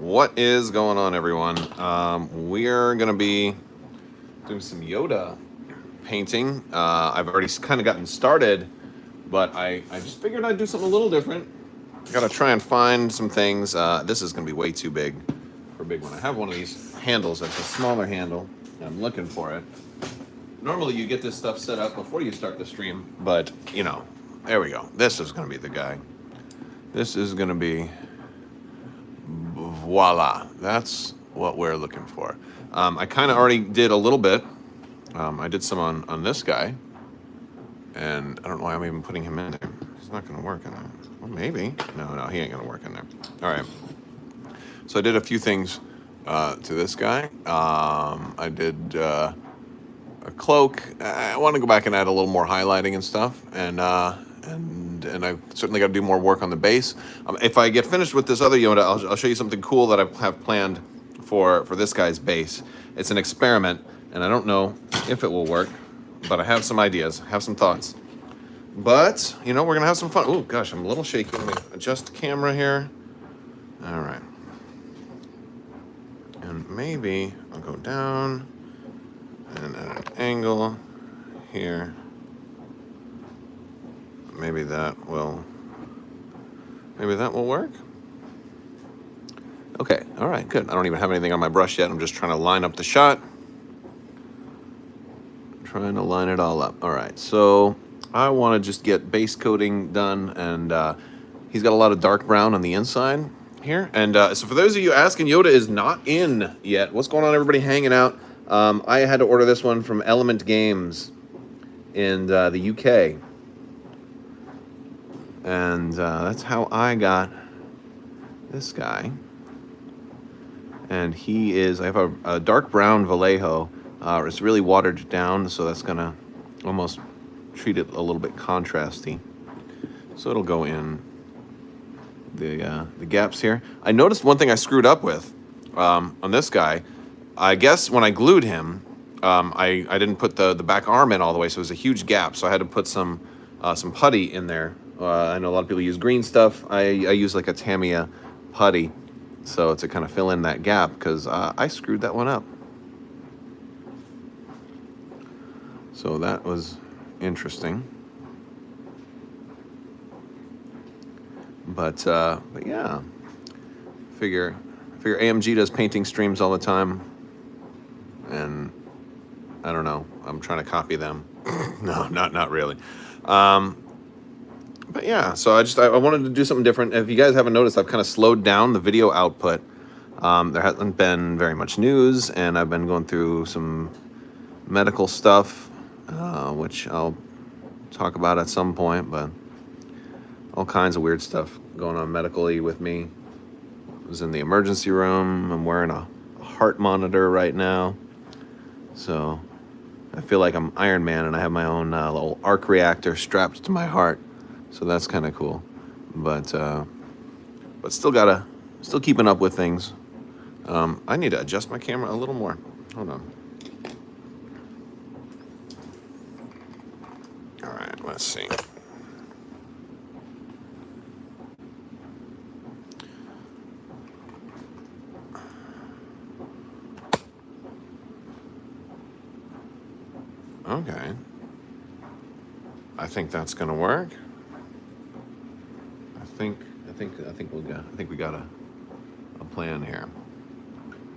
What is going on, everyone? We're going to be doing some Yoda painting. I've already kind of gotten started, but I just figured I'd do something a little different. I got to try and find some things. This is going to be way too big for a big one. I have one of these handles that's a smaller handle, and I'm looking for it. Normally, you get this stuff set up before you start the stream, but, there we go. This is going to be the guy. This is going to be... Voila, that's what we're looking for. I kind of already did a little bit. I did some on this guy, and I don't know why I'm even putting him in there. He's not going to work in there. Well, maybe. No, he ain't going to work in there. All right. So I did a few things to this guy. I did a cloak. I want to go back and add a little more highlighting and stuff, and I certainly got to do more work on the base. If I get finished with this other Yoda, I'll show you something cool that I have planned for this guy's base. It's an experiment, and I don't know if it will work, but I have some ideas, have some thoughts. But, we're going to have some fun. Oh, gosh, I'm a little shaky. Let me adjust the camera here. All right. And maybe I'll go down and at an angle here. Maybe that will work. Okay, all right, good. I don't even have anything on my brush yet. I'm just trying to line up the shot. Trying to line it all up. All right, so I want to just get base coating done, and he's got a lot of dark brown on the inside here. And so for those of you asking, Yoda is not in yet. What's going on, everybody hanging out? I had to order this one from Element Games in the UK. And that's how I got this guy. And he is, I have a dark brown Vallejo. It's really watered down, so that's going to almost treat it a little bit contrasty. So it'll go in the gaps here. I noticed one thing I screwed up with on this guy. I guess when I glued him, I didn't put the back arm in all the way, so it was a huge gap. So I had to put some putty in there. I know a lot of people use green stuff. I use like a Tamiya putty, so to kind of fill in that gap, because I screwed that one up. So that was interesting. But yeah, figure AMG does painting streams all the time, and I don't know. I'm trying to copy them. No, not really. But yeah, so I wanted to do something different. If you guys haven't noticed, I've kind of slowed down the video output. There hasn't been very much news, and I've been going through some medical stuff, which I'll talk about at some point, but all kinds of weird stuff going on medically with me. I was in the emergency room. I'm wearing a heart monitor right now. So I feel like I'm Iron Man, and I have my own little arc reactor strapped to my heart. So that's kind of cool, but still keeping up with things. I need to adjust my camera a little more. Hold on. All right, let's see. Okay. I think that's gonna work. I think we got a plan here.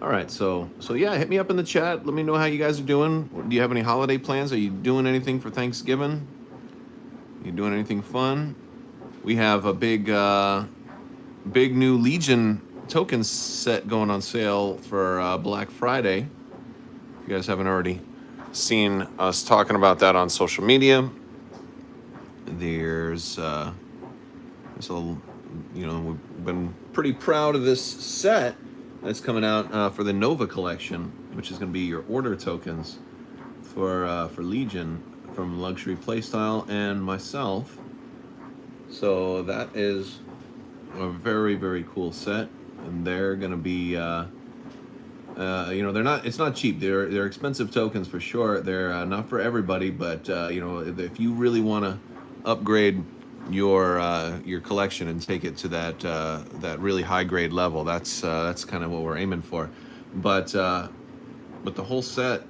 All right, so yeah, hit me up in the chat. Let me know how you guys are doing. Do you have any holiday plans? Are you doing anything for Thanksgiving? You doing anything fun? We have a big new Legion token set going on sale for Black Friday. If you guys haven't already seen us talking about that on social media, there's a little, we've been pretty proud of this set that's coming out for the Nova collection, which is going to be your order tokens for Legion from Luxury Playstyle and myself. So that is a very, very cool set, and they're going to be it's not cheap. They're expensive tokens for sure. They're not for everybody, but if you really want to upgrade your collection and take it to that really high grade level. That's kind of what we're aiming for. But the whole set,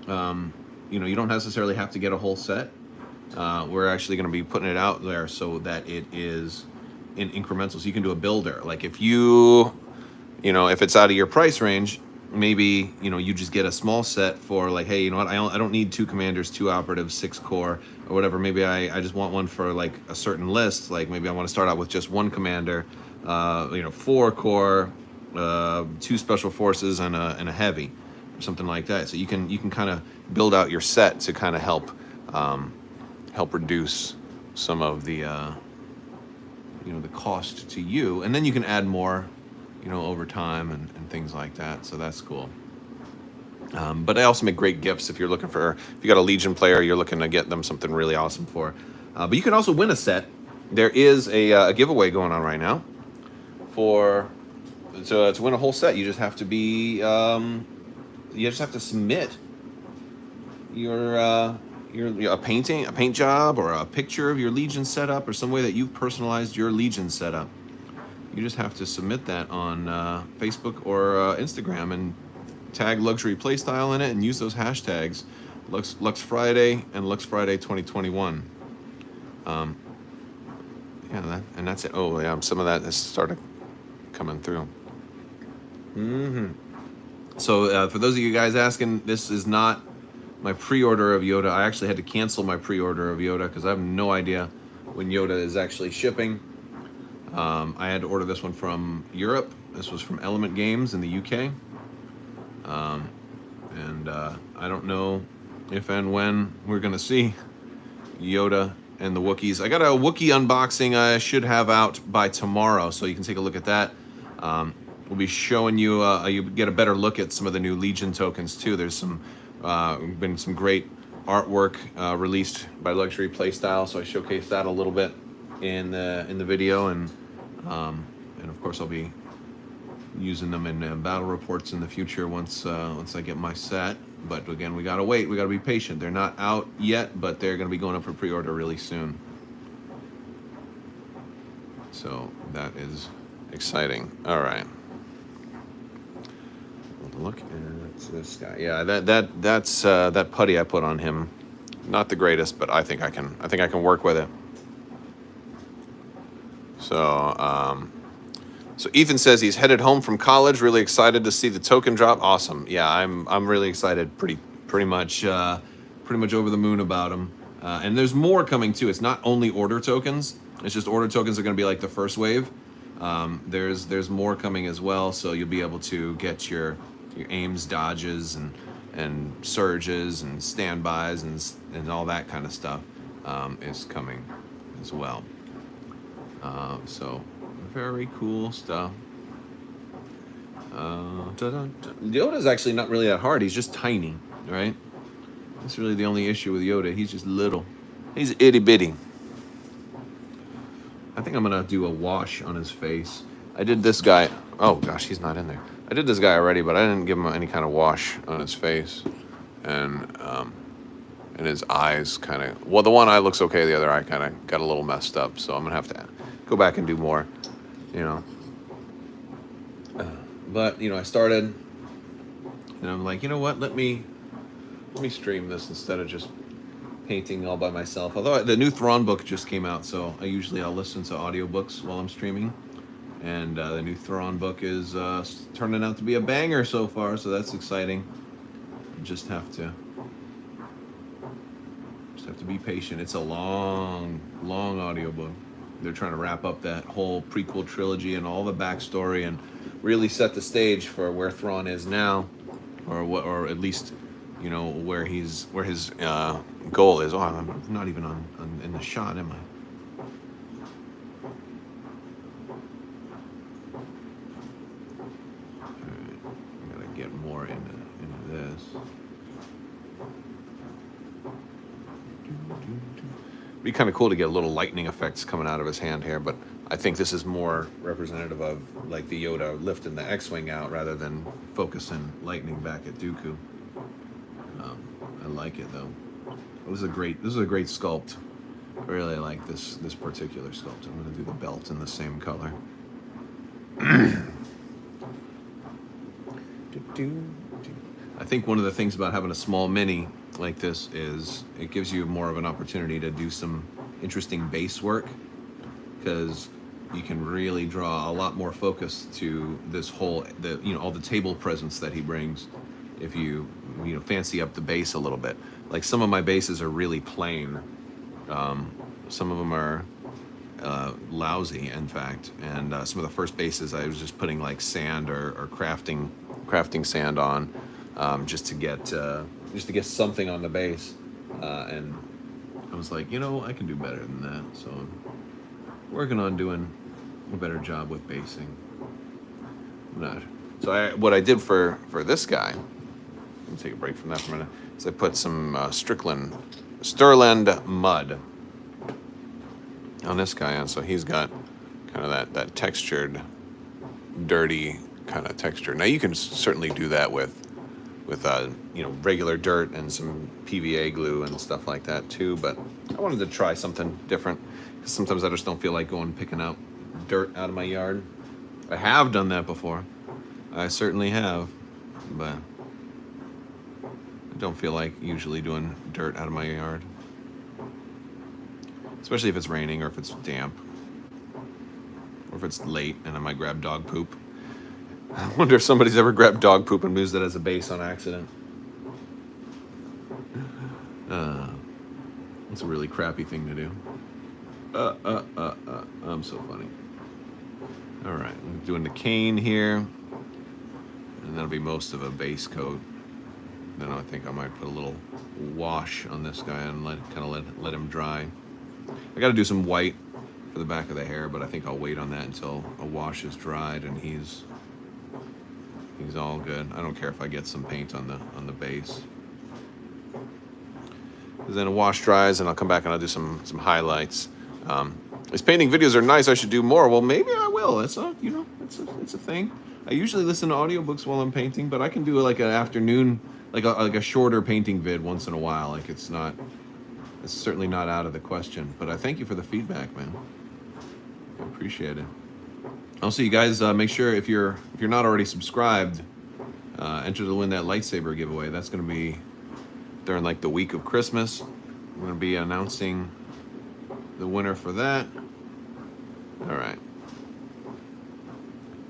you don't necessarily have to get a whole set. We're actually going to be putting it out there so that it is in incrementals. You can do a builder. Like if if it's out of your price range, maybe you just get a small set for like, hey, you know what, I don't need 2 commanders, 2 operatives, 6 core or whatever. Maybe I just want one for like a certain list. Like maybe I want to start out with just 1 commander, 4 core, 2 special forces and a heavy or something like that. So you can kind of build out your set to kind of help reduce some of the the cost to you, and then you can add more over time and things like that. So that's cool. But I also make great gifts if you got a Legion player, you're looking to get them something really awesome for. But you can also win a set. There is a giveaway going on right now to win a whole set. You just have to submit your paint job, or a picture of your Legion setup, or some way that you've personalized your Legion setup. You just have to submit that on Facebook or Instagram and tag Luxury Playstyle in it and use those hashtags Lux Friday and Lux Friday 2021. That's it. Oh yeah, some of that has started coming through. So for those of you guys asking, this is not my pre-order of Yoda. I actually had to cancel my pre-order of Yoda because I have no idea when Yoda is actually shipping. I had to order this one from Europe. This was from Element Games in the UK. And I don't know if and when we're going to see Yoda and the Wookiees. I got a Wookiee unboxing I should have out by tomorrow, so you can take a look at that. We'll be showing you, you get a better look at some of the new Legion tokens too. There's been some great artwork released by Luxury Playstyle, so I showcased that a little bit in the video, and of course I'll be using them in battle reports in the future once I get my set. But again, we gotta wait. We gotta be patient. They're not out yet, but they're gonna be going up for pre-order really soon. So that is exciting. All right. Look at this guy. Yeah, that's that putty I put on him. Not the greatest, but I think I can work with it. So Ethan says he's headed home from college, really excited to see the token drop. Awesome. Yeah, I'm really excited, pretty much over the moon about them. And there's more coming too. It's not only order tokens. It's just order tokens are going to be like the first wave. There's more coming as well, so you'll be able to get your aims, dodges, and surges and standbys and all that kind of stuff is coming as well. So very cool stuff. Yoda's actually not really that hard. He's just tiny, right? That's really the only issue with Yoda. He's just little. He's itty bitty. I think I'm gonna do a wash on his face. I did this guy. Oh gosh, he's not in there. I did this guy already, but I didn't give him any kind of wash on his face, and his eyes kind of. Well, the one eye looks okay. The other eye kind of got a little messed up. So I'm gonna have to go back and do more. But I started, and I'm like, you know what? Let me stream this instead of just painting all by myself. Although the new Thrawn book just came out, so I'll listen to audiobooks while I'm streaming. And the new Thrawn book is turning out to be a banger so far, so that's exciting. Just have to be patient. It's a long audiobook. They're trying to wrap up that whole prequel trilogy and all the backstory and really set the stage for where Thrawn is now, or at least where his goal is. Oh, I'm not even in the shot, am I? Get more into this. It'd be kind of cool to get little lightning effects coming out of his hand here, but I think this is more representative of like the Yoda lifting the X-wing out rather than focusing lightning back at Dooku. I like it though. This is a great sculpt. I really like this particular sculpt. I'm going to do the belt in the same color. I think one of the things about having a small mini like this is it gives you more of an opportunity to do some interesting base work, because you can really draw a lot more focus to this whole, all the table presence that he brings if you fancy up the base a little bit. Like some of my bases are really plain. Some of them are lousy, in fact, and some of the first bases I was just putting like sand or crafting sand on, just to get something on the base, and I was like, I can do better than that. So I'm working on doing a better job with basing. What I did for this guy, let me take a break from that for a minute, is I put some Sterland mud on this guy, and so he's got kind of that textured, dirty kind of texture. Now you can certainly do that with regular dirt and some PVA glue and stuff like that too, but I wanted to try something different, because sometimes I just don't feel like going picking out dirt out of my yard. I have done that before. I certainly have, but I don't feel like usually doing dirt out of my yard. Especially if it's raining or if it's damp. Or if it's late and I might grab dog poop. I wonder if somebody's ever grabbed dog poop and used it as a base on accident. It's a really crappy thing to do. I'm so funny. All right, I'm doing the cane here, and that'll be most of a base coat. Then I think I might put a little wash on this guy and let him dry. I got to do some white for the back of the hair, but I think I'll wait on that until a wash is dried and he's all good. I don't care if I get some paint on the base. Then a wash dries, and I'll come back and I'll do some highlights. These painting videos are nice. I should do more. Well, maybe I will. It's a thing. I usually listen to audiobooks while I'm painting, but I can do like an afternoon, like a shorter painting vid once in a while. Like it's certainly not out of the question. But I thank you for the feedback, man. I appreciate it. Also, you guys, make sure if you're not already subscribed, enter to win that lightsaber giveaway. That's going to be during like the week of Christmas. I'm going to be announcing the winner for that. All right.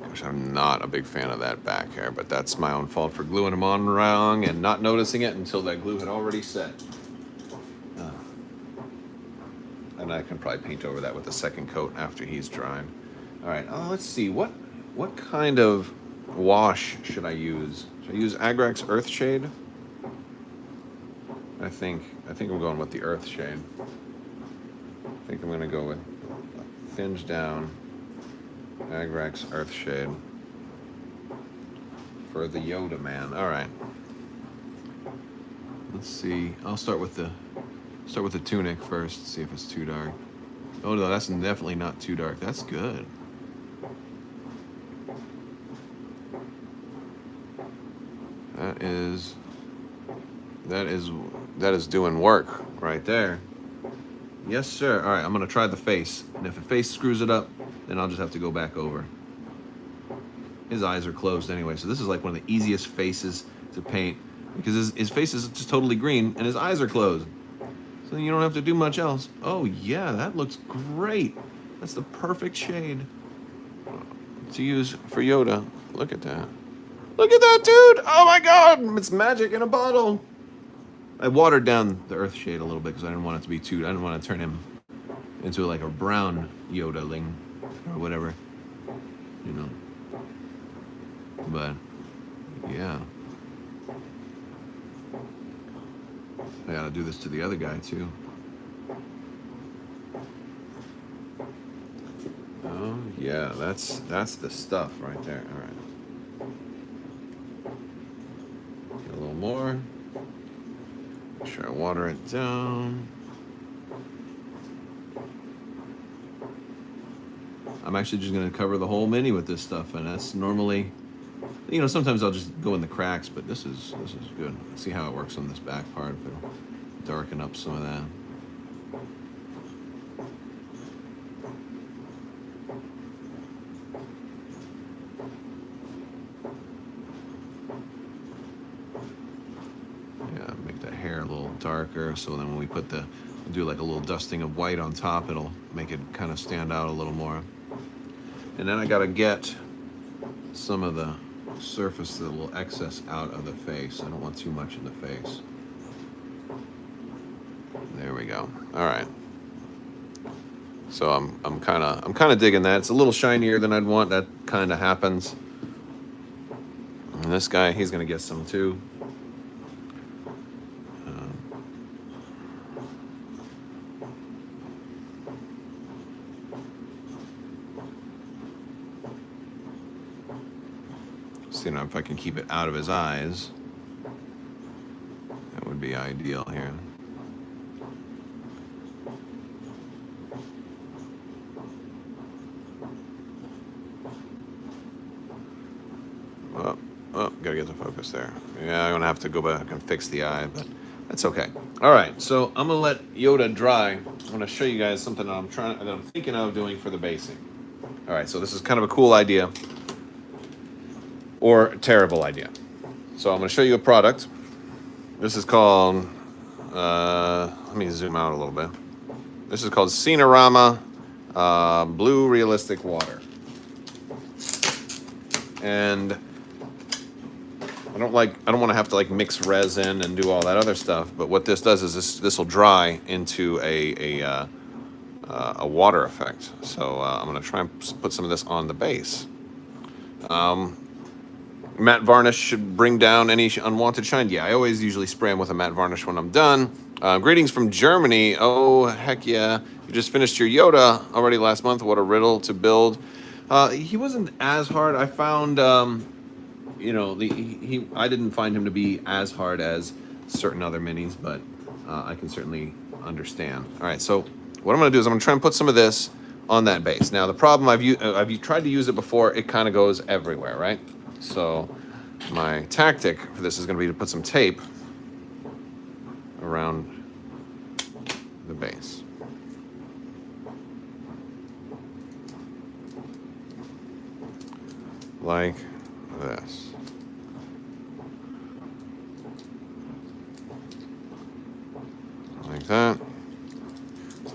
Gosh, I'm not a big fan of that back hair, but that's my own fault for gluing them on wrong and not noticing it until that glue had already set. And I can probably paint over that with a second coat after he's dried. All right, let's see. What kind of wash should I use? Should I use Agrax Earthshade? I think I'm going with the Earthshade. I think I'm going to go with a thinge down Agrax Earthshade for the Yoda man. All right. Let's see. I'll start with the Tunic first. See if it's too dark. Oh no, that's definitely not too dark. That's good. That is doing work right there. Yes, sir. All right, I'm gonna try the face, and if the face screws it up, then I'll just have to go back over. His eyes are closed anyway, so this is like one of the easiest faces to paint, because his face is just totally green and his eyes are closed. So you don't have to do much else. Oh yeah, that looks great. That's the perfect shade to use for Yoda. Look at that. Look at that, dude! Oh my god! It's magic in a bottle! I watered down the Earthshade a little bit because I didn't want it to be I didn't want to turn him into like a brown Yoda-ling or whatever, you know. But, yeah. I gotta do this to the other guy too. Oh yeah, that's the stuff right there. All right. Get a little more. Make sure I water it down. I'm actually just gonna cover the whole mini with this stuff, and that's normally, you know, sometimes I'll just go in the cracks, but this is good. Let's see how it works on this back part. If it'll darken up some of that. darker, so then when we put do like a little dusting of white on top, it'll make it kind of stand out a little more. And then I gotta get some of the surface, the little excess out of the face. I don't want too much in the face. There we go. All right. So I'm kind of digging that. It's a little shinier than I'd want. That kind of happens. And this guy, he's gonna get some too. See, if I can keep it out of his eyes, that would be ideal here. Oh, gotta get the focus there. Yeah, I'm gonna have to go back and fix the eye, but that's okay. All right, so I'm gonna let Yoda dry. I'm gonna show you guys something that I'm thinking of doing for the basing. All right, so this is kind of a cool idea, or a terrible idea. So I'm gonna show you a product. This is called, let me zoom out a little bit. This is called Cinerama Blue Realistic Water. And I don't want to have to like mix resin and do all that other stuff. But what this does is this will dry into a water effect. So I'm gonna try and put some of this on the base. Matte varnish should bring down any unwanted shine. Yeah, I always usually spray them with a matte varnish when I'm done. Greetings from Germany. Oh, heck yeah. You just finished your Yoda already last month. What a riddle to build. He wasn't as hard. I found, I didn't find him to be as hard as certain other minis, but I can certainly understand. All right, so what I'm going to do is I'm going to try and put some of this on that base. Now, the problem, I've tried to use it before. It kind of goes everywhere, right? So my tactic for this is going to be to put some tape around the base. Like this. Like that.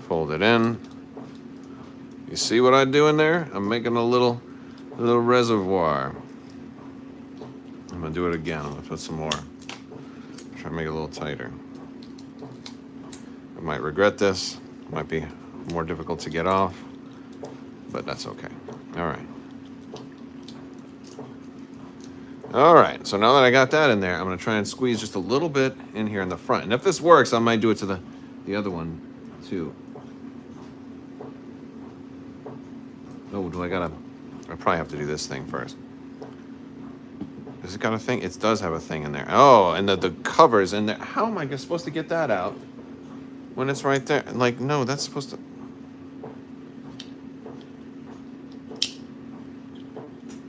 Fold it in. You see what I do in there? I'm making a little reservoir. I'm gonna do it again. I'm gonna put some more. Try to make it a little tighter. I might regret this. It might be more difficult to get off, but that's okay. All right. All right, so now that I got that in there, I'm gonna try and squeeze just a little bit in here in the front. And if this works, I might do it to the other one too. Oh, I probably have to do this thing first. Has it got a thing? It does have a thing in there. Oh, and the cover's in there. How am I supposed to get that out when it's right there? Like, no, that's supposed to...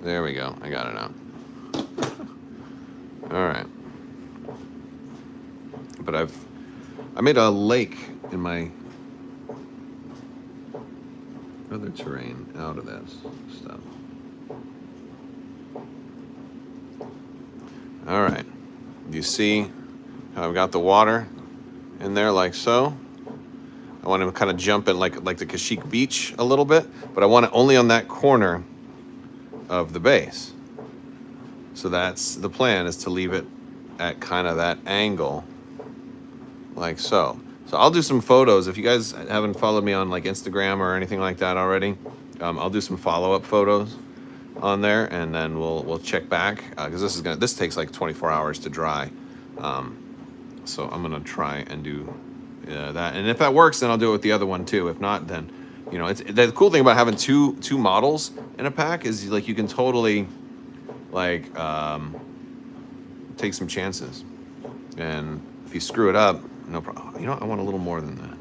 There we go. I got it out. All right. But I made a lake in my other terrain out of this stuff. All right. Do you see how I've got the water in there like so? I want to kind of jump in like the Kashyyyk Beach a little bit, but I want it only on that corner of the base. So that's the plan, is to leave it at kind of that angle like so. So I'll do some photos. If you guys haven't followed me on like Instagram or anything like that already, I'll do some follow-up photos on there, and then we'll check back, because this takes like 24 hours to dry. So I'm gonna try and do that, and if that works, then I'll do it with the other one too. If not, then it's the cool thing about having two models in a pack is like you can totally like take some chances, and if you screw it up, no problem. I want a little more than that.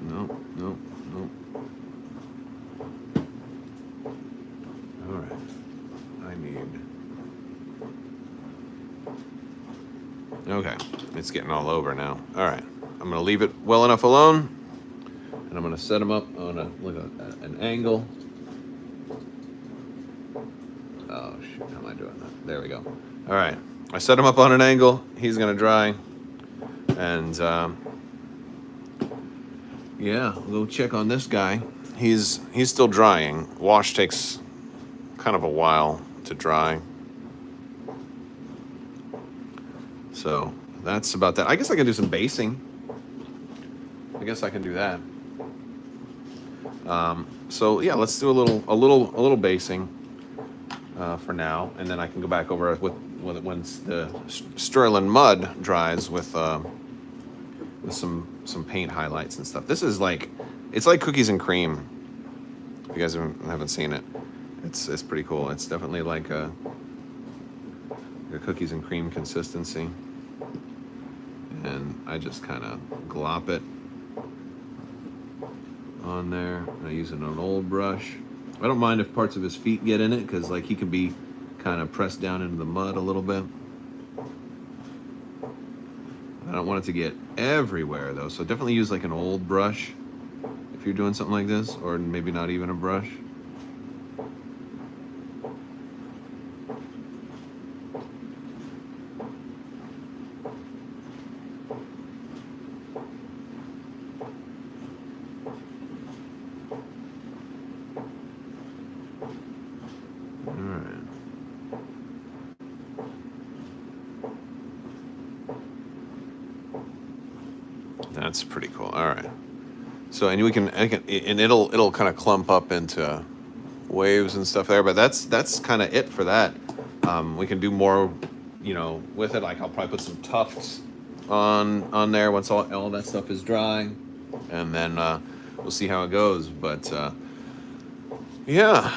No. All right. Okay. It's getting all over now. All right. I'm going to leave it well enough alone, And I'm going to set him up on an angle. Oh, shoot. How am I doing that? There we go. All right. I set him up on an angle. He's going to dry. And, yeah, we'll go check on this guy. He's still drying. Wash takes kind of a while to dry. So that's about that. I guess I can do some basing. I guess I can do that. So yeah, let's do a little basing for now, and then I can go back over it with once the Sterling mud dries with some paint highlights and stuff. This is like, it's like cookies and cream. If you guys haven't seen it, it's pretty cool. It's definitely like a cookies and cream consistency. And I just kind of glop it on there. I use an old brush. I don't mind if parts of his feet get in it, because like he can be kind of pressed down into the mud a little bit. I don't want it to get everywhere though, so definitely use like an old brush if you're doing something like this, or maybe not even a brush. That's pretty cool. All right. So, and it'll kind of clump up into waves and stuff there, but that's kind of it for that. We can do more, with it. Like I'll probably put some tufts on there once all that stuff is dry, and then we'll see how it goes. But yeah,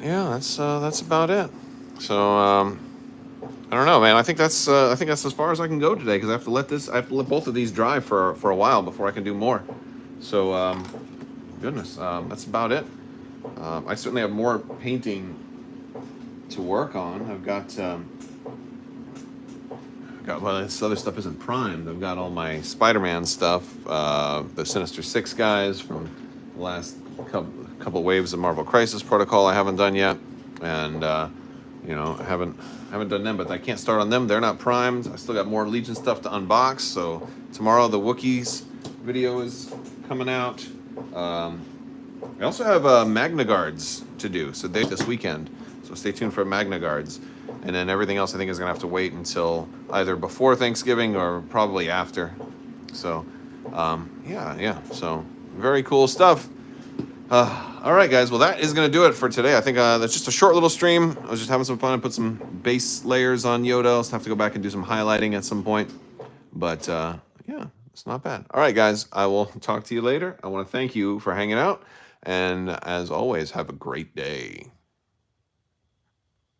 that's about it. So I don't know, man. I think that's as far as I can go today, because I have to let both of these dry for a while before I can do more. So goodness, that's about it. I certainly have more painting to work on. I've got well, this other stuff isn't primed. I've got all my Spider-Man stuff, the Sinister Six guys from the last couple waves of Marvel Crisis Protocol I haven't done yet, and I haven't done them, but I can't start on them. They're not primed. I still got more Legion stuff to unbox. So tomorrow the Wookiees video is coming out. I also have Magna Guards to do, so this weekend. So stay tuned for Magna Guards. And then everything else I think is going to have to wait until either before Thanksgiving or probably after. So, yeah. So very cool stuff. All right, guys. Well, that is going to do it for today. I think that's just a short little stream. I was just having some fun and put some base layers on Yoda. I'll have to go back and do some highlighting at some point. But yeah, it's not bad. All right, guys. I will talk to you later. I want to thank you for hanging out. And as always, have a great day.